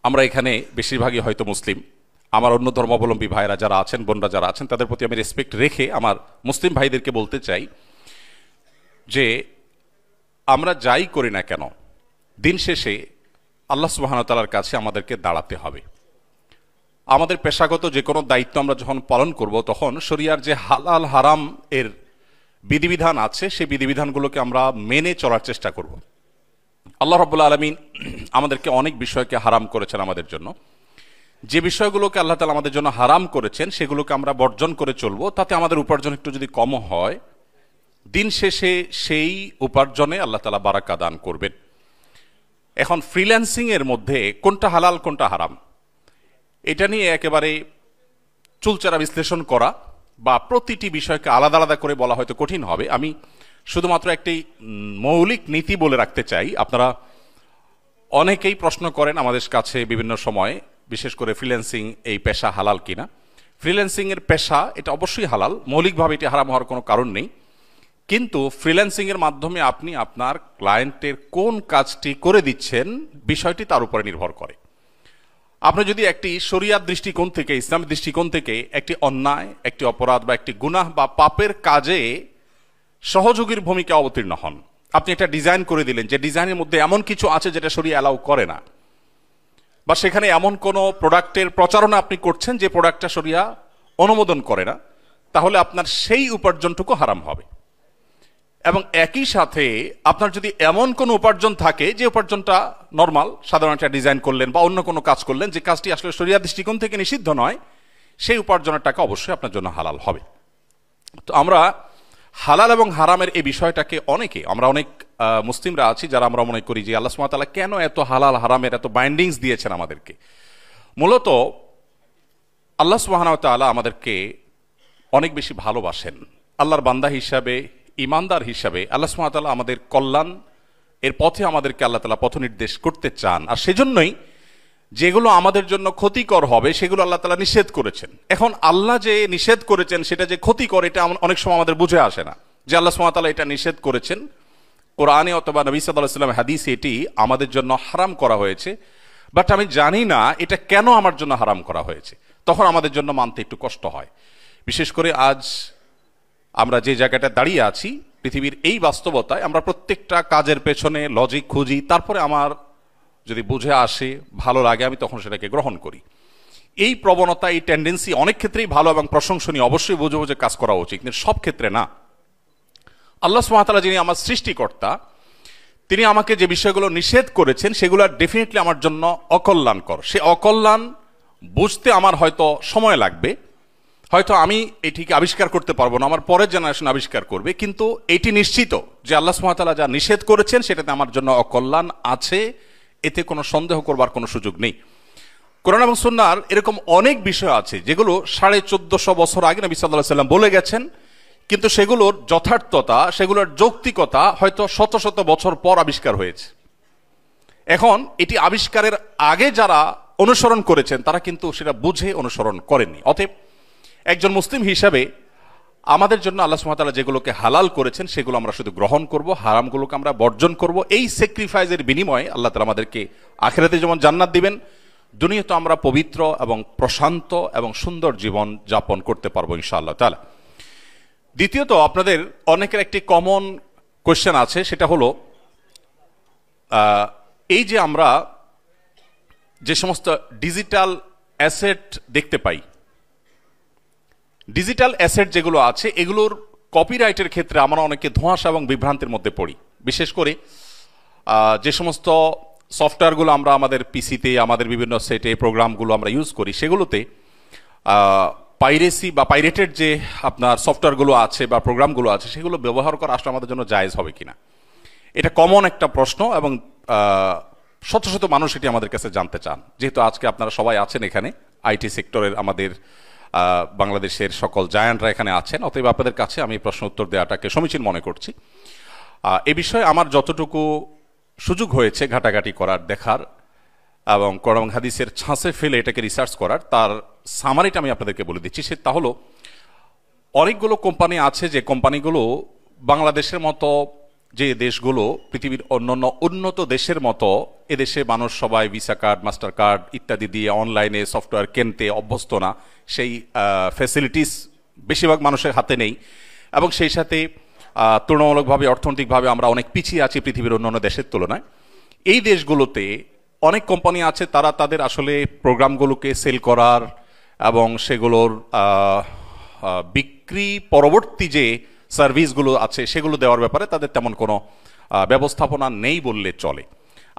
আমরা এখানে বেশিরভাগই হয়তো মুসলিম। আমার অন্য ধর্মাবলম্বী ভাইরা যারা আছেন, বোনরা যারা আছেন, তাদের প্রতি আমি রেসপেক্ট রেখে আমার মুসলিম ভাইদেরকে বলতে চাই যে আমরা যাই করি না কেন, দিন শেষে আল্লাহ সুবহানাহু ওয়া তাআলার কাছে আমাদেরকে দাঁড়াতে হবে। আমাদের পেশাগত যে কোনো দায়িত্ব আমরা যখন পালন করব, তখন শরিয়ার যে হালাল হারাম এর বিধিবিধান আছে, সেই বিধিবিধানগুলোকে আমরা মেনে চলার চেষ্টা করব। আল্লাহ রাব্বুল আলামিন আমাদেরকে অনেক বিষয়কে হারাম করেছেন আমাদের জন্য। যে বিষয়গুলোকে আল্লাহ তাআলা আমাদের জন্য হারাম করেছেন সেগুলোকে আমরা বর্জন করে চলবো, তাতে আমাদের উপার্জন একটু যদি কম হয়, দিন শেষে সেই উপার্জনে আল্লাহ তাআলা বারাকা দান করবেন। এখন ফ্রিল্যান্সিং এর মধ্যে কোনটা হালাল কোনটা হারাম, এটা নিয়ে একেবারে চুলচেরা বিশ্লেষণ করা বা প্রতিটি বিষয়কে আলাদা আলাদা করে বলা হয়তো কঠিন হবে। আমি শুধুমাত্র একটি মৌলিক নীতি বলে রাখতে চাই। আপনারা অনেকেই প্রশ্ন করেন আমাদের কাছে বিভিন্ন সময়, বিশেষ করে ফ্রিল্যান্সিং এই পেশা হালাল কিনা। ফ্রিল্যান্সিং এর পেশা এটা অবশ্যই হালাল, মৌলিকভাবে এটি হারাম হওয়ার কোনো কারণ নেই। কিন্তু ফ্রিল্যান্সিং এর মাধ্যমে আপনি আপনার ক্লায়েন্টের কোন কাজটি করে দিচ্ছেন, বিষয়টি তার উপরে নির্ভর করে। আপনি যদি একটি শরিয়াত দৃষ্টিকোণ থেকে, ইসলামের দৃষ্টিকোণ থেকে একটি অন্যায়, একটি অপরাধ বা একটি গুনাহ বা পাপের কাজে সহযোগীর ভূমিকা অবতীর্ণ হন, আপনি একটা ডিজাইন করে দিলেন যে ডিজাইনের মধ্যে এমন কিছু আছে যেটা শরিয়া অ্যালাউ করে না, বা সেখানে এমন কোনো প্রোডাক্টের প্রচারণা আপনি করছেন যে প্রোডাক্টটা শরিয়া অনুমোদন করে না, তাহলে আপনার সেই উপার্জনটুকু হারাম হবে। এবং একই সাথে আপনার যদি এমন কোনো উপার্জন থাকে যে উপার্জনটা নর্মাল, সাধারণ একটা ডিজাইন করলেন বা অন্য কোনো কাজ করলেন যে কাজটি আসলে শরিয়া দৃষ্টিকোণ থেকে নিষিদ্ধ নয়, সেই উপার্জনের টাকা অবশ্যই আপনার জন্য হালাল হবে। তো আমরা হালাল এবং হারামের এই বিষয়টাকে আমরা অনেক মুসলিমরা আছি যারা আমরা মনে করি যে আল্লাহ সুবহানাহু ওয়া তাআলা কেন এত হালাল হারামের এত বাইন্ডিংস দিয়েছেন আমাদেরকে। মূলত আল্লাহ সুবহানাহু ওয়া তাআলা আমাদেরকে অনেক বেশি ভালোবাসেন। আল্লাহর বান্দা হিসাবে, ইমানদার হিসাবে আল্লাহ সুবহানাহু ওয়া তাআলা আমাদের কল্যাণ এর পথে আমাদেরকে আল্লাহ তাআলা পথ নির্দেশ করতে চান। আর সেজন্যই যেগুলো আমাদের জন্য ক্ষতিকর হবে সেগুলো আল্লাহ তাআলা নিষেধ করেছেন। এখন আল্লাহ যে নিষেধ করেছেন সেটা যে ক্ষতিকর, এটা অনেক সময় আমাদের বুঝে আসে না যে আল্লাহ সুবহানাহু ওয়া তাআলা এটা নিষেধ করেছেন। কোরআনে অথবা নবী সাল্লাল্লাহু আলাইহি ওয়াসাল্লাম হাদিসে এটি আমাদের জন্য হারাম করা হয়েছে, বাট আমি জানি না এটা কেন আমার জন্য হারাম করা হয়েছে। তখন আমাদের জন্য মানতে একটু কষ্ট হয়। বিশেষ করে আজ আমরা যে জায়গাটা দাঁড়িয়ে আছি, পৃথিবীর এই বাস্তবতায় আমরা প্রত্যেকটা কাজের পেছনে লজিক খুঁজি, তারপরে আমার যদি বুঝে আসে, ভালো লাগে, আমি তখন সেটাকে গ্রহণ করি। এই প্রবণতা, এই টেন্ডেন্সি অনেক ক্ষেত্রেই ভালো এবং প্রশংসনীয়, অবশ্যই বুঝে বুঝে কাজ করা উচিত, কিন্তু সব ক্ষেত্রে না। আল্লাহ সুবহানাহু ওয়া তাআলা যিনি আমার সৃষ্টিকর্তা, তিনি আমাকে যে বিষয়গুলো নিষেধ করেছেন সেগুলো ডেফিনেটলি আমার জন্য অকল্যাণকর। সে অকল্যাণ বুঝতে আমার হয়তো সময় লাগবে, হয়তো আমি এটিকে আবিষ্কার করতে পারবো না, আমার পরের জেনারেশন আবিষ্কার করবে, কিন্তু এটি নিশ্চিত যে আল্লাহ সুবহানাহু ওয়া তাআলা যা নিষেধ করেছেন সেটাতে আমার জন্য অকল্যাণ আছে, এতে কোনো সন্দেহ করবার কোনো সুযোগ নেই। কোরআন এবং সুন্নাহর এরকম অনেক বিষয় আছে যেগুলো 1450 বছর আগে নবী সাল্লাল্লাহু আলাইহি ওয়াসাল্লাম বলে গেছেন, কিন্তু সেগুলোর যথার্থতা, সেগুলোর যৌক্তিকতা হয়তো শত শত বছর পর আবিষ্কার হয়েছে। এখন এটি আবিষ্কারের আগে যারা অনুসরণ করেছেন তারা কিন্তু সেটা বুঝে অনুসরণ করেননি। অতএব একজন মুসলিম হিসাবে আমাদের জন্য আল্লাহ সুবহানাহু ওয়া তাআলা যেগুলোকে হালাল করেছেন সেগুলো আমরা শুধু গ্রহণ করব, হারামগুলোকে আমরা বর্জন করব। এই স্যাক্রিফাইসের বিনিময়ে আল্লাহ তাআলা আমাদেরকে আখিরাতে যেমন জান্নাত দিবেন, দুনিয়াতে আমরা পবিত্র এবং প্রশান্ত এবং সুন্দর জীবন যাপন করতে পারবো ইনশাআল্লাহ তাআলা। দ্বিতীয়ত, আপনাদের অনেকের একটি কমন কোয়েশ্চেন আছে, সেটা হলো এই যে আমরা যে সমস্ত ডিজিটাল অ্যাসেট দেখতে পাই, ডিজিটাল অ্যাসেট যেগুলো আছে এগুলোর কপিরাইটের ক্ষেত্রে আমরা অনেকে ধোঁয়াশা এবং বিভ্রান্তির মধ্যে পড়ি। বিশেষ করে যে সমস্ত সফটওয়্যারগুলো আমরা আমাদের পিসিতে, আমাদের বিভিন্ন সেটে প্রোগ্রামগুলো আমরা ইউজ করি, সেগুলোতে পাইরেসি বা পাইরেটেড যে আপনার সফটওয়্যারগুলো আছে বা প্রোগ্রামগুলো আছে সেগুলো ব্যবহার করা আসলে আমাদের জন্য জায়েজ হবে কিনা, এটা কমন একটা প্রশ্ন এবং শত শত মানুষ এটি আমাদের কাছে জানতে চান। যেহেতু আজকে আপনারা সবাই আছেন এখানে, আইটি সেক্টরের আমাদের বাংলাদেশের সকল জায়ান্টরা এখানে আছেন, অতএব আপনাদের কাছে আমি প্রশ্ন উত্তর দেওয়াটাকে সমীচীন মনে করছি। এ বিষয়ে আমার যতটুকু সুযোগ হয়েছে ঘাটাঘাটি করার, দেখার এবং কোরআন এবং হাদিসের ছাঁচে ফেলে এটাকে রিসার্চ করার, তার সামারিটা আমি আপনাদেরকে বলে দিচ্ছি। তা হলো, অনেকগুলো কোম্পানি আছে যে কোম্পানিগুলো বাংলাদেশের মতো যে দেশগুলো পৃথিবীর অন্যান্য উন্নত দেশের মতো এদেশে মানুষ সবাই ভিসা কার্ড, মাস্টার কার্ড ইত্যাদি দিয়ে অনলাইনে সফটওয়্যার কিনতে অভ্যস্ত না, সেই ফ্যাসিলিটিস বেশিরভাগ মানুষের হাতে নেই, এবং সেই সাথে তুলনামূলকভাবে অর্থনৈতিকভাবে আমরা অনেক পিছিয়ে আছি পৃথিবীর অন্যান্য দেশের তুলনায়। এই দেশগুলোতে অনেক কোম্পানি আছে, তারা তাদের আসলে প্রোগ্রামগুলোকে সেল করার এবং সেগুলোর বিক্রি পরবর্তী যে সার্ভিসগুলো আছে সেগুলো দেওয়ার ব্যাপারে তাদের তেমন কোনো ব্যবস্থাপনা নেই বললে চলে।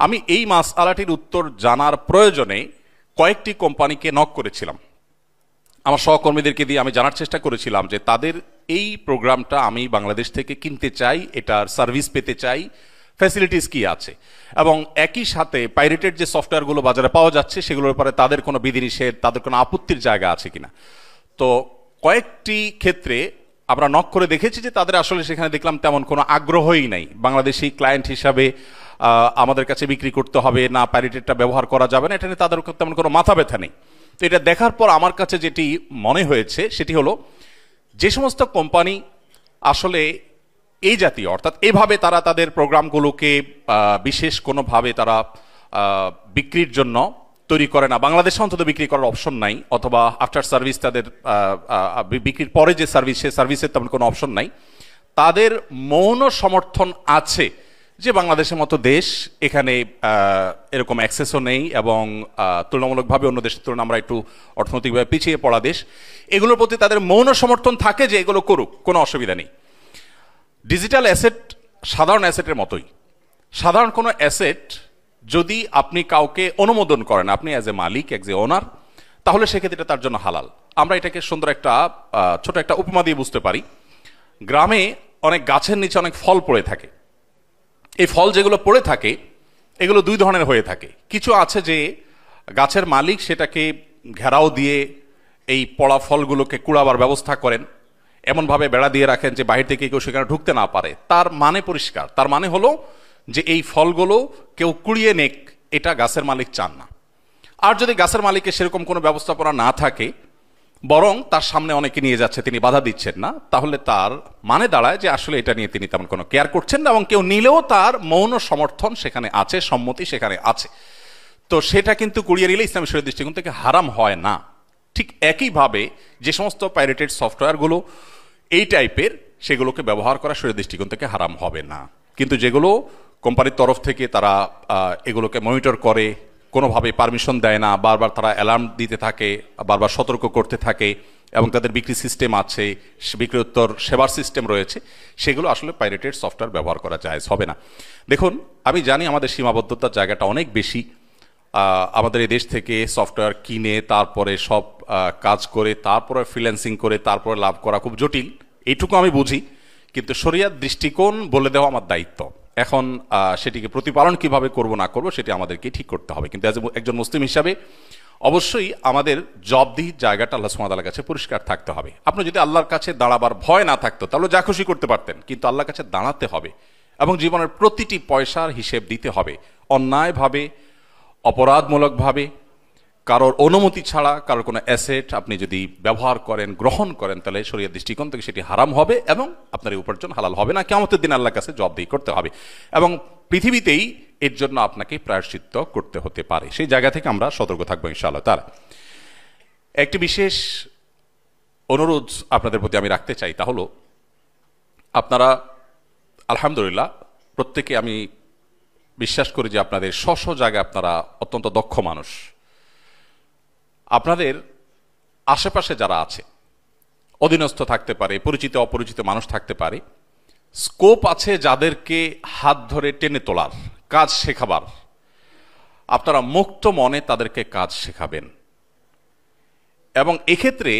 আমি এই মাসআলাটির উত্তর জানার প্রয়োজনে কয়েকটি কোম্পানিকে নক করেছিলাম, আমার সহকর্মীদেরকে দিয়ে আমি জানার চেষ্টা করেছিলাম যে তাদের এই প্রোগ্রামটা আমি বাংলাদেশ থেকে কিনতে চাই, এটার সার্ভিস পেতে চাই, ফ্যাসিলিটিস কি আছে, এবং একই সাথে পাইরেটেড যে সফটওয়্যারগুলো বাজারে পাওয়া যাচ্ছে সেগুলোর ব্যাপারে তাদের কোনো বিধিনিষেধ, তাদের কোনো আপত্তির জায়গা আছে কিনা। তো কয়েকটি ক্ষেত্রে আমরা নক করে দেখেছি যে তাদের আসলে সেখানে দেখলাম তেমন কোনো আগ্রহই নাই। বাংলাদেশি ক্লায়েন্ট হিসাবে আমাদের কাছে বিক্রি করতে হবে না, পাইরেটেডটা ব্যবহার করা যাবে না, এটা নিয়ে তাদের তেমন কোনো মাথা ব্যথা নেই। তো এটা দেখার পর আমার কাছে যেটি মনে হয়েছে সেটি হলো, যে সমস্ত কোম্পানি আসলে এই জাতীয় অর্থাৎ এভাবে তারা তাদের প্রোগ্রামগুলোকে বিশেষ কোনোভাবে তারা বিক্রির জন্য তৈরি করে না, বাংলাদেশে অন্তত বিক্রি করার অপশন নাই, অথবা আফটার সার্ভিস তাদের বিক্রির পরে যে সার্ভিস সে সার্ভিসের তেমন কোনো অপশন নাই, তাদের মৌন সমর্থন আছে যে বাংলাদেশের মতো দেশ, এখানে এরকম অ্যাক্সেসও নেই এবং তুলনামূলকভাবে অন্য দেশের তুলনায় আমরা একটু অর্থনৈতিকভাবে পিছিয়ে পড়া দেশ, এগুলোর প্রতি তাদের মৌন সমর্থন থাকে যে এগুলো করুক, কোনো অসুবিধা নেই। ডিজিটাল অ্যাসেট সাধারণ অ্যাসেটের মতোই, সাধারণ কোনো অ্যাসেট যদি আপনি কাউকে অনুমোদন করেন, আপনি as a Malik, as a ওনার, তাহলে সেক্ষেত্রে এটা তার জন্য হালাল। আমরা এটাকে সুন্দর একটা ছোট একটা উপমা দিয়ে বুঝতে পারি। গ্রামে অনেক গাছের নিচে অনেক ফল পড়ে থাকে, এই ফল যেগুলো পড়ে থাকে এগুলো দুই ধরনের হয়ে থাকে। কিছু আছে যে গাছের মালিক সেটাকে ঘেরাও দিয়ে এই পড়া ফলগুলোকে কুড়াবার ব্যবস্থা করেন, এমনভাবে বেড়া দিয়ে রাখেন যে বাইরে থেকে কেউ সেখানে ঢুকতে না পারে, তার মানে পরিষ্কার, তার মানে হলো যে এই ফলগুলো কেউ কুড়িয়ে নেক, এটা গাছের মালিক চান না। আর যদি গাছের মালিকের সেরকম কোনো ব্যবস্থাপনা না থাকে, বরং তার সামনে অনেকে নিয়ে যাচ্ছে, তিনি বাধা দিচ্ছেন না, তাহলে তার মানে দাঁড়ায় যে আসলে এটা নিয়ে তিনি তেমন কোনো কেয়ার করছেন না, এবং কেউ নিলেও তার মৌন সমর্থন সেখানে আছে, সম্মতি সেখানে আছে। তো সেটা কিন্তু কুড়িয়ে নিলে ইসলামী শরীয়ত দৃষ্টিকোণ থেকে হারাম হয় না। ঠিক একইভাবে যে সমস্ত পাইরেটেড সফটওয়্যারগুলো এই টাইপের, সেগুলোকে ব্যবহার করা শরীয়ত দৃষ্টিকোণ থেকে হারাম হবে না। কিন্তু যেগুলো কোম্পানির তরফ থেকে তারা এগুলোকে মনিটর করে, কোনোভাবে পারমিশন দেয় না, বারবার তারা অ্যালার্ম দিতে থাকে, বারবার সতর্ক করতে থাকে, এবং তাদের বিক্রি সিস্টেম আছে, বিক্রয়োত্তর সেবার সিস্টেম রয়েছে, সেগুলো আসলে পাইরেটেড সফটওয়্যার ব্যবহার করা জায়েজ হবে না। দেখুন, আমি জানি আমাদের সীমাবদ্ধতার জায়গাটা অনেক বেশি, আমাদের এই দেশ থেকে সফটওয়্যার কিনে তারপরে সব কাজ করে তারপরে ফ্রিল্যান্সিং করে তারপরে লাভ করা খুব জটিল, এইটুকু আমি বুঝি। কিন্তু শরিয়াত দৃষ্টিকোণ বলে দেওয়া আমার দায়িত্ব। এখন সেটিকে প্রতিপালন কিভাবে করব না করব সেটি আমাদেরকে ঠিক করতে হবে। কিন্তু একজন মুসলিম হিসাবে অবশ্যই আমাদের জবাবদিহির জায়গাটা আল্লাহ সুবহানাহু ওয়া তাআলার কাছে পরিষ্কার থাকতে হবে। আপনি যদি আল্লাহর কাছে দাঁড়াবার ভয় না থাকতো তাহলে যা খুশি করতে পারতেন, কিন্তু আল্লাহর কাছে দাঁড়াতে হবে এবং জীবনের প্রতিটি পয়সার হিসেব দিতে হবে। অন্যায়ভাবে, অপরাধমূলকভাবে, কারোর অনুমতি ছাড়া কারোর কোনো অ্যাসেট আপনি যদি ব্যবহার করেন, গ্রহণ করেন, তাহলে শরীয়ত দৃষ্টিকোণ থেকে সেটি হারাম হবে এবং আপনার এই উপার্জন হালাল হবে না। কিয়ামতের দিন আল্লাহর কাছে জবাবদিহি করতে হবে এবং পৃথিবীতেই এর জন্য আপনাকে প্রায়শ্চিত্ত করতে হতে পারে। সেই জায়গা থেকে আমরা সতর্ক থাকবো ইনশাআল্লাহ তাআলা। একটি বিশেষ অনুরোধ আপনাদের প্রতি আমি রাখতে চাই, তা হলো আপনারা আলহামদুলিল্লাহ প্রত্যেকে, আমি বিশ্বাস করি যে আপনাদের স্ব জায়গায় আপনারা অত্যন্ত দক্ষ মানুষ। আপনাদের আশেপাশে যারা আছে, অধীনস্থ থাকতে পারে, পরিচিত অপরিচিত মানুষ থাকতে পারে, স্কোপ আছে যাদেরকে হাত ধরে টেনে তোলার, কাজ শেখাবার, আপনারা মুক্ত মনে তাদেরকে কাজ শেখাবেন। এবং এক্ষেত্রে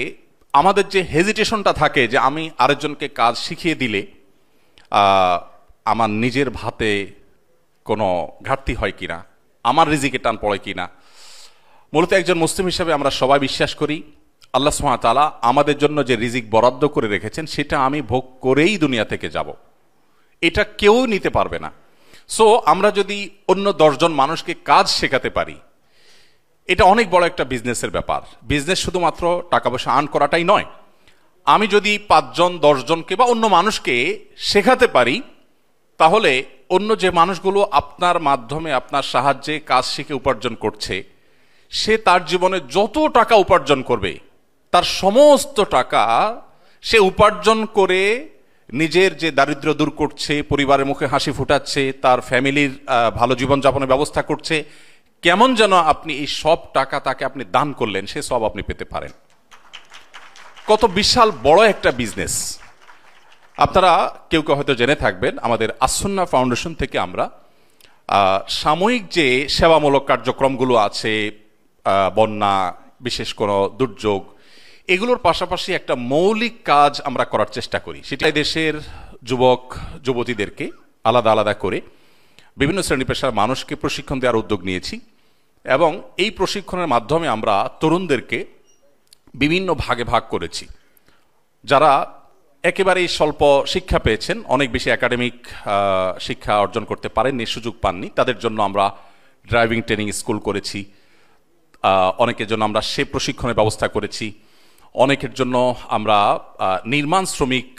আমাদের যে হেজিটেশনটা থাকে যে আমি আরেকজনকে কাজ শিখিয়ে দিলে আমার নিজের ভাতে কোনো ঘাটতি হয় কিনা, আমার রিজিকে টান পড়ে কিনা, মূলত একজন মুসলিম হিসেবে আমরা সবাই বিশ্বাস করি আল্লাহ সুবহানাহু ওয়া তাআলা আমাদের জন্য যে রিজিক বরাদ্দ করে রেখেছেন সেটা আমি ভোগ করেই দুনিয়া থেকে যাব, এটা কেউ নিতে পারবে না। সো আমরা যদি অন্য 10 জন মানুষকে কাজ শেখাতে পারি, এটা অনেক বড় একটা বিজনেসের ব্যাপার। বিজনেস শুধুমাত্র টাকা পয়সা আর্ন করাটাই নয়। আমি যদি 5 জন 10 জনকে বা অন্য মানুষকে শেখাতে পারি, তাহলে অন্য যে মানুষগুলো আপনার মাধ্যমে আপনার সাহায্যে কাজ শিখে উপার্জন করছে, সে তার জীবনে যত টাকা উপার্জন করবে তার সমস্ত টাকা সে উপার্জন করে নিজের যে দারিদ্র্য দূর করছে, পরিবারের মুখে হাসি ফুটাচ্ছে, তার ফ্যামিলির ভালো জীবনযাপনের ব্যবস্থা করছে, কেমন যেন আপনি এই সব টাকা তাকে আপনি দান করলেন, সে সব আপনি পেতে পারেন। কত বিশাল বড় একটা বিজনেস। আপনারা কেউ কেউ হয়তো জেনে থাকবেন, আমাদের আসুন্নাহ ফাউন্ডেশন থেকে আমরা সাময়িক যে সেবামূলক কার্যক্রমগুলো আছে, বন্যা, বিশেষ কোনো দুর্যোগ, এগুলোর পাশাপাশি একটা মৌলিক কাজ আমরা করার চেষ্টা করি। সেটা দেশের যুবক যুবতীদেরকে আলাদা আলাদা করে বিভিন্ন শ্রেণী পেশার মানুষকে প্রশিক্ষণ দেওয়ার উদ্যোগ নিয়েছি, এবং এই প্রশিক্ষণের মাধ্যমে আমরা তরুণদেরকে বিভিন্ন ভাগে ভাগ করেছি। যারা একেবারেই স্বল্প শিক্ষা পেয়েছেন, অনেক বেশি একাডেমিক শিক্ষা অর্জন করতে পারেননি, সুযোগ পাননি, তাদের জন্য আমরা ড্রাইভিং ট্রেনিং স্কুল করেছি। অনেকের জন্য আমরা সে প্রশিক্ষণের ব্যবস্থা করেছি। অনেকের জন্য আমরা নির্মাণ শ্রমিক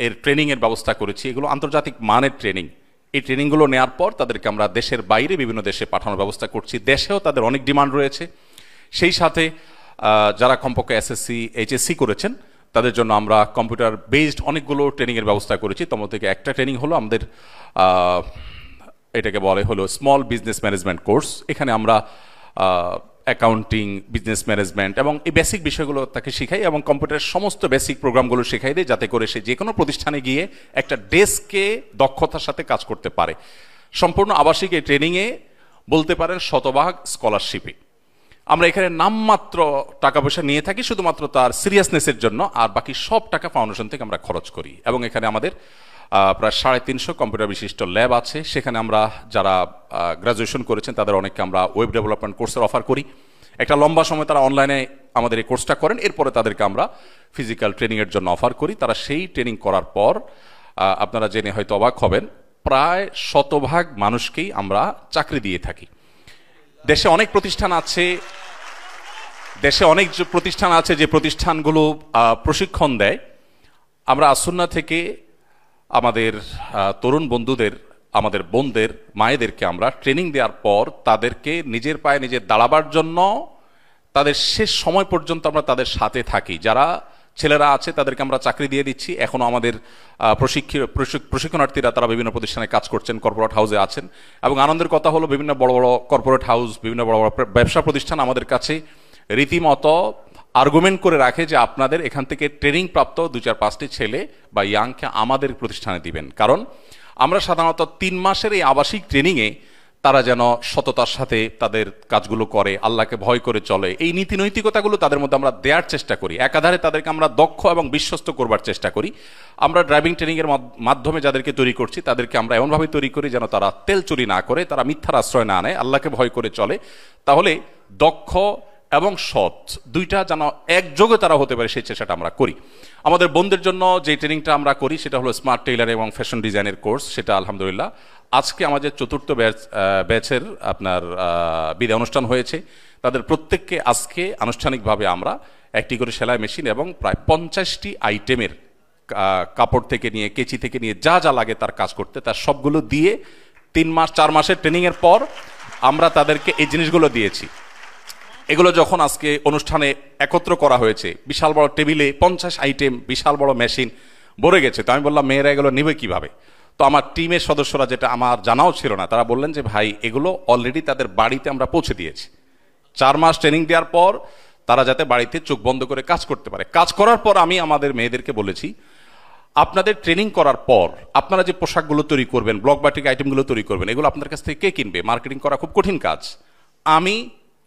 এর ট্রেনিংয়ের ব্যবস্থা করেছি। এগুলো আন্তর্জাতিক মানের ট্রেনিং। এই ট্রেনিংগুলো নেওয়ার পর তাদেরকে আমরা দেশের বাইরে বিভিন্ন দেশে পাঠানোর ব্যবস্থা করছি। দেশেও তাদের অনেক ডিমান্ড রয়েছে। সেই সাথে যারা কমপক্ষে এসএসসি এইচএসসি করেছেন তাদের জন্য আমরা কম্পিউটার বেসড অনেকগুলো ট্রেনিংয়ের ব্যবস্থা করেছি। তোমার থেকে একটা ট্রেনিং হলো আমাদের, এটাকে বলে হলো স্মল বিজনেস ম্যানেজমেন্ট কোর্স। এখানে আমরা অ্যাকাউন্টিং, বিজনেস ম্যানেজমেন্ট এবং এই বেসিক বিষয়গুলো তাকে শেখাই, এবং কম্পিউটারের সমস্ত বেসিক প্রোগ্রামগুলো শেখাই দিই, যাতে করে সে যে কোনো প্রতিষ্ঠানে গিয়ে একটা ডেস্কে দক্ষতার সাথে কাজ করতে পারে। সম্পূর্ণ আবাসিক এই ট্রেনিংয়ে বলতে পারেন শতভাগ স্কলারশিপে। আমরা এখানে নামমাত্র টাকা পয়সা নিয়ে থাকি শুধুমাত্র তার সিরিয়াসনেসের জন্য, আর বাকি সব টাকা ফাউন্ডেশন থেকে আমরা খরচ করি। এবং এখানে আমাদের প্রায় 350 কম্পিউটার বিশিষ্ট ল্যাব আছে। সেখানে আমরা যারা গ্রাজুয়েশন করেছেন তাদের অনেককে আমরা ওয়েব ডেভেলপমেন্ট কোর্সের অফার করি। একটা লম্বা সময় তারা অনলাইনে আমাদের এই কোর্সটা করেন, এরপরে তাদেরকে আমরা ফিজিক্যাল ট্রেনিংয়ের জন্য অফার করি। তারা সেই ট্রেনিং করার পর আপনারা জেনে হয়তো অবাক হবেন, প্রায় শতভাগ মানুষকেই আমরা চাকরি দিয়ে থাকি। দেশে অনেক প্রতিষ্ঠান আছে, যে প্রতিষ্ঠানগুলো প্রশিক্ষণ দেয়। আমরা আসুন্নাহ থেকে আমাদের তরুণ বন্ধুদের, আমাদের বোনদের, মায়েদেরকে আমরা ট্রেনিং দেওয়ার পর তাদেরকে নিজের পায়ে নিজে দাঁড়াবার জন্য তাদের শেষ সময় পর্যন্ত আমরা তাদের সাথে থাকি। যারা ছেলেরা আছে তাদেরকে আমরা চাকরি দিয়ে দিচ্ছি। এখনও আমাদের প্রশিক্ষণার্থীরা তারা বিভিন্ন প্রতিষ্ঠানে কাজ করছেন, কর্পোরেট হাউসে আছেন। এবং আনন্দের কথা হলো, বিভিন্ন বড় বড় কর্পোরেট হাউস, বিভিন্ন বড় বড় ব্যবসা প্রতিষ্ঠান আমাদের কাছে রীতিমতো আর্গুমেন্ট করে রাখে যে আপনাদের এখান থেকে ট্রেনিং প্রাপ্ত 2-4-5টি ছেলে বা ইয়াংকে আমাদের প্রতিষ্ঠানে দিবেন। কারণ আমরা সাধারণত 3 মাসের এই আবাসিক ট্রেনিংয়ে তারা যেন সততার সাথে তাদের কাজগুলো করে, আল্লাহকে ভয় করে চলে, এই নীতি নৈতিকতাগুলো তাদের মধ্যে আমরা দেওয়ার চেষ্টা করি। একাধারে তাদেরকে আমরা দক্ষ এবং বিশ্বস্ত করবার চেষ্টা করি। আমরা ড্রাইভিং ট্রেনিংয়ের মাধ্যমে যাদেরকে তৈরি করছি তাদেরকে আমরা এমনভাবে তৈরি করি যেন তারা তেল চুরি না করে, তারা মিথ্যার আশ্রয় না নেয়, আল্লাহকে ভয় করে চলে। তাহলে দক্ষ এবং সৎ দুইটা যেন একযোগে তারা হতে পারে, সেই চেষ্টাটা আমরা করি। আমাদের বোনদের জন্য যে ট্রেনিংটা আমরা করি সেটা হলো স্মার্ট টেইলার এবং ফ্যাশন ডিজাইনের কোর্স। সেটা আলহামদুলিল্লাহ আজকে আমাদের 4র্থ ব্যাচের আপনার বিদায় অনুষ্ঠান হয়েছে। তাদের প্রত্যেককে আজকে আনুষ্ঠানিকভাবে আমরা একটি করে সেলাই মেশিন এবং প্রায় 50টি আইটেমের কাপড় থেকে নিয়ে, কেচি থেকে নিয়ে যা যা লাগে তার কাজ করতে, তার সবগুলো দিয়ে 3-4 মাসের ট্রেনিংয়ের পর আমরা তাদেরকে এই জিনিসগুলো দিয়েছি। এগুলো যখন আজকে অনুষ্ঠানে একত্র করা হয়েছে, বিশাল বড় টেবিলে 50 আইটেম, বিশাল বড় মেশিন ভরে গেছে। তো আমি বললাম, মেয়েরা এগুলো নেবে কিভাবে? তো আমার টিমের সদস্যরা, যেটা আমার জানাও ছিল না, তারা বললেন যে ভাই এগুলো অলরেডি তাদের বাড়িতে আমরা পৌঁছে দিয়েছি। 4 মাস ট্রেনিং দেওয়ার পর তারা যাতে বাড়িতে চোখ বন্ধ করে কাজ করতে পারে। কাজ করার পর আমি আমাদের মেয়েদেরকে বলেছি, আপনাদের ট্রেনিং করার পর আপনারা যে পোশাকগুলো তৈরি করবেন, ব্লক বাটিক আইটেমগুলো তৈরি করবেন, এগুলো আপনাদের কাছ থেকে কে কিনবে? মার্কেটিং করা খুব কঠিন কাজ। আমি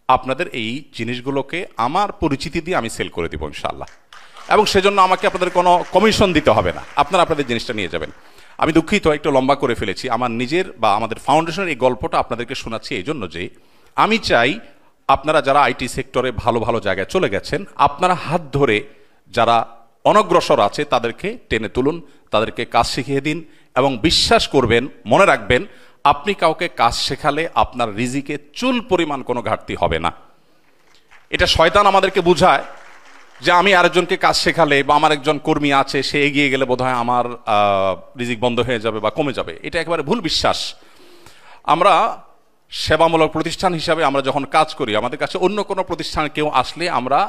আপনাদের এই জিনিসগুলোকে আমার পরিচিতি দিয়ে আমি সেল করে দিব ইনশাআল্লাহ, এবং সেজন্য আমাকে আপনাদের কোনো কমিশন দিতে হবে না, আপনারা আপনাদের জিনিসটা নিয়ে যাবেন। আমি দুঃখিত, একটু লম্বা করে ফেলেছি। আমার নিজের বা আমাদের ফাউন্ডেশনের এই গল্পটা আপনাদেরকে শোনাচ্ছি এই জন্য যে আমি চাই আপনারা যারা আইটি সেক্টরে ভালো ভালো জায়গায় চলে গেছেন, আপনারা হাত ধরে যারা অনগ্রসর আছে তাদেরকে টেনে তুলুন, তাদেরকে কাজ শিখিয়ে দিন, এবং বিশ্বাস করবেন, মনে রাখবেন, আপনি কাউকে কাজ শেখালে আপনার রিজিকে চুল পরিমাণ কোনো ঘাটতি হবে না। এটা শয়তান আমাদেরকে বুঝায় যে আমি আরেকজনকে কাজ শেখালে বা আমার একজন কর্মী আছে সে এগিয়ে গেলে বোধহয় আমার রিজিক বন্ধ হয়ে যাবে বা কমে যাবে, এটা একেবারে ভুল বিশ্বাস। আমরা সেবামূলক প্রতিষ্ঠান হিসাবে আমরা যখন কাজ করি, আমাদের কাছে অন্য কোনো প্রতিষ্ঠানে কেউ আসলে আমরা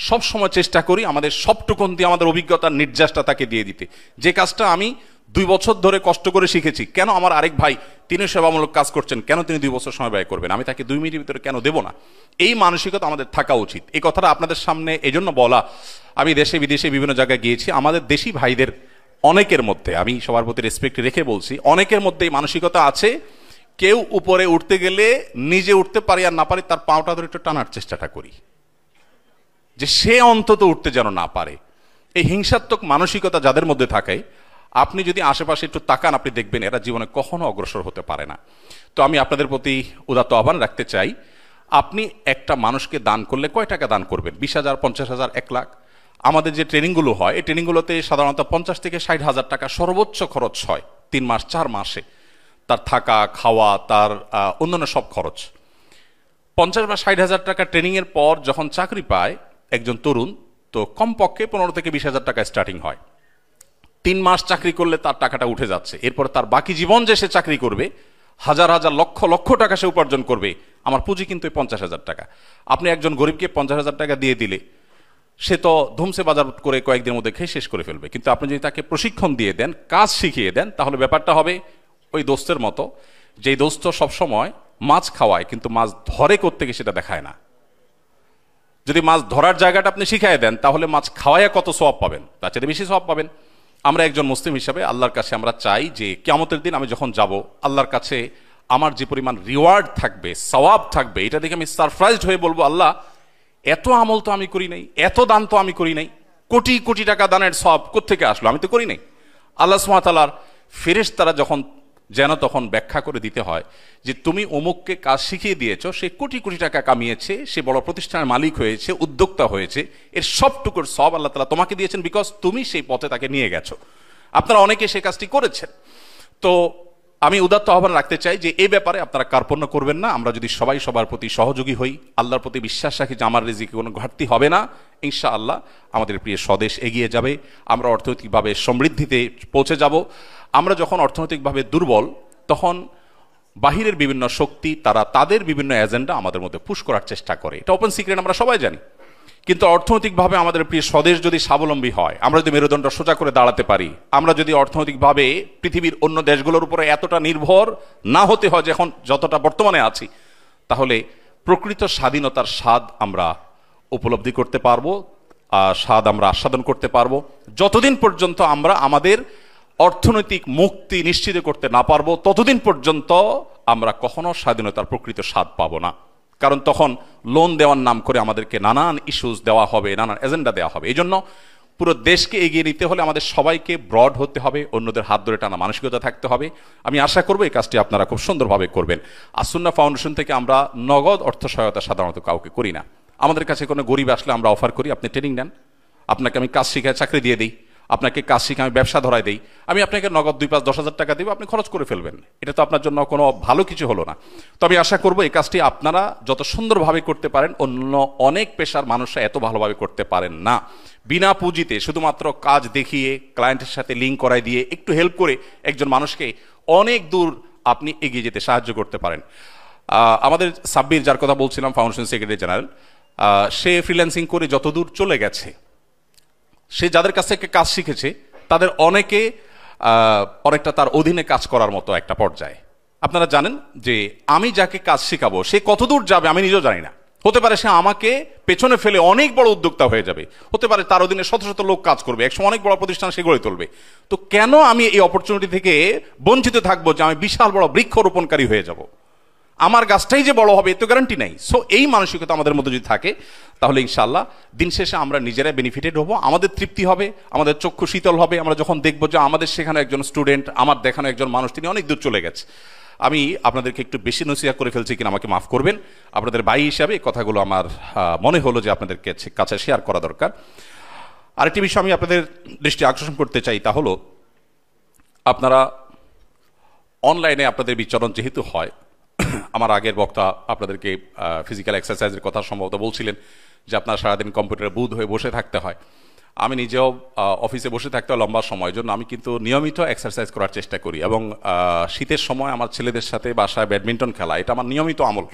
সব সময় চেষ্টা করি আমাদের সবটুকুন দিয়ে আমাদের অভিজ্ঞতার নির্যাসটা তাকে দিয়ে দিতে। যে কাজটা আমি 2 বছর ধরে কষ্ট করে শিখেছি, কেন আমার আরেক ভাই তিনি সেবামূলক কাজ করছেন, কেন তিনি 2 বছর সময় ব্যয় করবেন, আমি তাকে 2 মিনিটের ভিতরে কেন দেব না? এই মানসিকতা আমাদের থাকা উচিত। এই কথাটা আপনাদের সামনে এজন্য বলা, আমি দেশে বিদেশে বিভিন্ন জায়গায় গিয়েছি, আমাদের দেশি ভাইদের অনেকের মধ্যে, আমি সবার প্রতি রেসপেক্ট রেখে বলছি, অনেকের মধ্যে এই মানসিকতা আছে, কেউ উপরে উঠতে গেলে নিজে উঠতে পারি আর না পারি তার পাওটা ধরে একটু টানার চেষ্টাটা করি, যে সে অন্তত উঠতে যেন না পারে। এই হিংসাত্মক মানসিকতা যাদের মধ্যে থাকে, আপনি যদি আশেপাশে একটু তাকান, আপনি দেখবেন এরা জীবনে কখনো অগ্রসর হতে পারে না। তো আমি আপনাদের প্রতি উদাত্ত আহ্বান রাখতে চাই, আপনি একটা মানুষকে দান করলে কয় টাকা দান করবেন? 20,000, 50,000, 1 লাখ? আমাদের যে ট্রেনিংগুলো হয়, এই ট্রেনিংগুলোতে সাধারণত 50 থেকে 60,000 টাকা সর্বোচ্চ খরচ হয় 3 মাস 4 মাসে, তার থাকা খাওয়া তার অন্যান্য সব খরচ। 50 বা 60,000 টাকা ট্রেনিংয়ের পর যখন চাকরি পায় একজন তরুণ, তো কমপক্ষে 15 থেকে 20,000 টাকা স্টার্টিং হয়। 3 মাস চাকরি করলে তার টাকাটা উঠে যাচ্ছে। এরপরে তার বাকি জীবন যে সে চাকরি করবে, হাজার হাজার লক্ষ লক্ষ টাকা সে উপার্জন করবে। আমার পুঁজি কিন্তু 50,000 টাকা। আপনি একজন গরিবকে 50,000 টাকা দিয়ে দিলে সে তো ধুমসে বাজার করে কয়েকদিনের মধ্যে খেয়ে শেষ করে ফেলবে। কিন্তু আপনি যদি তাকে প্রশিক্ষণ দিয়ে দেন, কাজ শিখিয়ে দেন, তাহলে ব্যাপারটা হবে ওই দোস্তের মতো, যেই দোস্ত সবসময় মাছ খাওয়ায় কিন্তু মাছ ধরে করতে গিয়ে সেটা দেখায় না। যদি মাছ ধরার জায়গাটা আপনি শিখাই দেন, তাহলে মাছ খাওয়াইয়া কত সওয়াব পাবেন, তার চেয়ে বেশি সওয়াব পাবেন। আমরা একজন মুসলিম হিসাবে আল্লাহর কাছে আমরা চাই যে কিয়ামতের দিন আমি যখন যাব, আল্লাহর কাছে আমার যে পরিমাণ রিওয়ার্ড থাকবে, সওয়াব থাকবে, এটা দেখে আমি সারপ্রাইজড হয়ে বলবো, আল্লাহ এত আমল তো আমি করি নাই, এত দান তো আমি করি নাই, কোটি কোটি টাকা দানের সওয়াব কোত্থেকে আসলো, আমি তো করি নাই। আল্লাহ সুবহানাহু ওয়া তাআলার ফেরেশতারা যখন যেন তখন ব্যাখ্যা করে দিতে হয় যে তুমি অমুককে কাজ শিখিয়ে দিয়েছো, সে কোটি কোটি টাকা কামিয়েছে, সে বড় প্রতিষ্ঠানের মালিক হয়েছে, উদ্যোক্তা হয়েছে, এর সবটুকুর সব আল্লাহ তাআলা তোমাকে দিয়েছেন, বিকজ তুমি সেই পথে তাকে নিয়ে গেছো। আপনারা অনেকে সেই কাজটি করেছেন। তো আমি উদাত্ত আহ্বান রাখতে চাই যে এই ব্যাপারে আপনারা কার্পণ্য করবেন না। আমরা যদি সবাই সবার প্রতি সহযোগী হই, আল্লাহর প্রতি বিশ্বাস রাখি যে আমার রিজিকে কোনো ঘাটতি হবে না, ইনশাআল্লাহ আমাদের প্রিয় স্বদেশ এগিয়ে যাবে, আমরা অর্থনৈতিকভাবে সমৃদ্ধিতে পৌঁছে যাব। আমরা যখন অর্থনৈতিকভাবে দুর্বল, তখন বাহিরের বিভিন্ন শক্তি তারা তাদের বিভিন্ন এজেন্ডা আমাদের মধ্যে পুশ করার চেষ্টা করে, এটা ওপেন সিক্রেট, আমরা সবাই জানি। কিন্তু অর্থনৈতিকভাবে আমাদের প্রিয় স্বদেশ যদি স্বাবলম্বী হয়, আমরা যদি মেরুদণ্ড সোজা করে দাঁড়াতে পারি, আমরা যদি অর্থনৈতিকভাবে পৃথিবীর অন্য দেশগুলোর উপরে এতটা নির্ভর না হতে হয় যখন যতটা বর্তমানে আছি, তাহলে প্রকৃত স্বাধীনতার স্বাদ আমরা উপলব্ধি করতে পারবো, স্বাদ আমরা আস্বাদন করতে পারবো। যতদিন পর্যন্ত আমরা আমাদের অর্থনৈতিক মুক্তি নিশ্চিত করতে না পারবো, ততদিন পর্যন্ত আমরা কখনো স্বাধীনতার প্রকৃত স্বাদ পাবো না। কারণ তখন লোন দেওয়ার নাম করে আমাদেরকে নানান ইস্যুস দেওয়া হবে, নানান এজেন্ডা দেওয়া হবে। এই জন্য পুরো দেশকে এগিয়ে নিতে হলে আমাদের সবাইকে ব্রড হতে হবে, অন্যদের হাত ধরে টানা মানসিকতা থাকতে হবে। আমি আশা করবো এই কাজটি আপনারা খুব সুন্দরভাবে করবেন। আসুন্নাহ ফাউন্ডেশন থেকে আমরা নগদ অর্থ সহায়তা সাধারণত কাউকে করি না। আমাদের কাছে কোনো গরিব আসলে আমরা অফার করি, আপনি ট্রেনিং নেন, আপনাকে আমি কাজ শিখায় চাকরি দিয়ে দিই, আপনাকে কাজ শিখে আমি ব্যবসা ধরাই দেই, আমি আপনাকে নগদ 2, 5, 10 হাজার টাকা দিব, আপনি খরচ করে ফেলবেন। এটা তো আপনার জন্য কোনো ভালো কিছু হলো না। তো আমি আশা করবো এই কাজটি আপনারা যত সুন্দরভাবে করতে পারেন, অন্য অনেক পেশার মানুষরা এত ভালোভাবে করতে পারেন না। বিনা পুঁজিতে শুধুমাত্র কাজ দেখিয়ে, ক্লায়েন্টের সাথে লিঙ্ক করাই দিয়ে, একটু হেল্প করে একজন মানুষকে অনেক দূর আপনি এগিয়ে যেতে সাহায্য করতে পারেন। আমাদের সাব্বির, যার কথা বলছিলাম, ফাউন্ডেশন সেক্রেটারি জেনারেল, সে ফ্রিল্যান্সিং করে যত দূর চলে গেছে, সে যাদের কাছ থেকে কাজ শিখেছে তাদের অনেকে অনেকটা তার অধীনে কাজ করার মতো একটা পর্যায়ে। আপনারা জানেন যে আমি যাকে কাজ শেখাবো সে কতদূর যাবে আমি নিজেও জানি না। হতে পারে সে আমাকে পেছনে ফেলে অনেক বড় উদ্যোক্তা হয়ে যাবে, হতে পারে তার অধীনে শত শত লোক কাজ করবে, একসময় অনেক বড় প্রতিষ্ঠান সে গড়ে তুলবে। তো কেন আমি এই অপরচুনিটি থেকে বঞ্চিত থাকবো যে আমি বিশাল বড় বৃক্ষরোপণকারী হয়ে যাব? আমার গাছটাই যে বড় হবে এত গ্যারান্টি নাই। সো এই মানসিকতা আমাদের মধ্যে যদি থাকে, তাহলে ইনশাআল্লাহ দিন শেষে আমরা নিজেরাই বেনিফিটেড হবো, আমাদের তৃপ্তি হবে, আমাদের চক্ষু শীতল হবে। আমরা যখন দেখবো যে আমাদের সেখানে একজন স্টুডেন্ট, আমার দেখানো একজন মানুষ, তিনি অনেক দূর চলে গেছে। আমি আপনাদেরকে একটু বেশি নসিহত করে ফেলছি কিনা আমাকে মাফ করবেন। আপনাদের ভাই হিসাবে এই কথাগুলো আমার মনে হলো যে আপনাদের কাছে শেয়ার করা দরকার। আরেকটি বিষয় আমি আপনাদের দৃষ্টি আকর্ষণ করতে চাই, তা হলো আপনারা অনলাইনে আপনাদের বিচরণ যেহেতু হয়, আমার আগের বক্তা আপনাদেরকে ফিজিক্যাল এক্সারসাইজের কথা সম্ভবত বলছিলেন যে আপনার সারাদিন কম্পিউটারে বুঁদ হয়ে বসে থাকতে হয়। আমি নিজেও অফিসে বসে থাকতে হয় লম্বা সময়ের জন্য, আমি কিন্তু নিয়মিত এক্সারসাইজ করার চেষ্টা করি এবং শীতের সময় আমার ছেলেদের সাথে বাসায় ব্যাডমিন্টন খেলা, এটা আমার নিয়মিত আমল।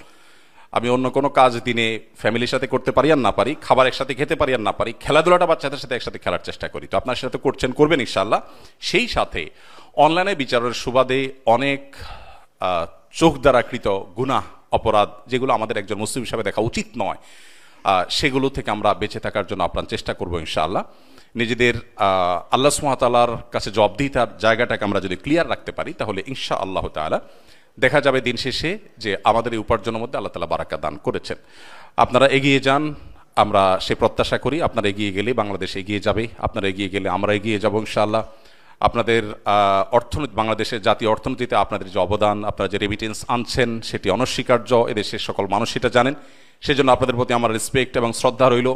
আমি অন্য কোনো কাজ দিনে ফ্যামিলির সাথে করতে পারি আর না পারি, খাবার একসাথে খেতে পারি আর না পারি, খেলাধুলাটা বাচ্চাদের সাথে একসাথে খেলার চেষ্টা করি। তো আপনার সাথে করছেন, করবেন ইনশাআল্লাহ। সেই সাথে অনলাইনে বিচারের সুবাদে অনেক চোখ দ্বারাকৃত গুনাহ অপরাধ যেগুলো আমাদের একজন মুসলিম হিসাবে দেখা উচিত নয়, সেগুলো থেকে আমরা বেঁচে থাকার জন্য আপ্রাণ চেষ্টা করবো ইনশাআল্লাহ। নিজেদের আল্লাহ সুবহানাহু ওয়া তাআলার কাছে জবাবদিহিতার জায়গাটাকে আমরা যদি ক্লিয়ার রাখতে পারি, তাহলে ইনশাআল্লাহ তাআলা দেখা যাবে দিন শেষে যে আমাদের এই উপার্জনের মধ্যে আল্লাহ তাআলা বারাকা দান করেছেন। আপনারা এগিয়ে যান, আমরা সে প্রত্যাশা করি। আপনারা এগিয়ে গেলে বাংলাদেশ এগিয়ে যাবে, আপনারা এগিয়ে গেলে আমরা এগিয়ে যাব ইনশাআল্লাহ। আপনাদের অর্থনীতি, বাংলাদেশের জাতীয় অর্থনীতিতে আপনাদের যে অবদান, আপনারা যে রেমিটেন্স আনছেন সেটি অনস্বীকার্য, এদেশের সকল মানুষ সেটা জানেন। সেজন্য আপনাদের প্রতি আমার রেসপেক্ট এবং শ্রদ্ধা রইল।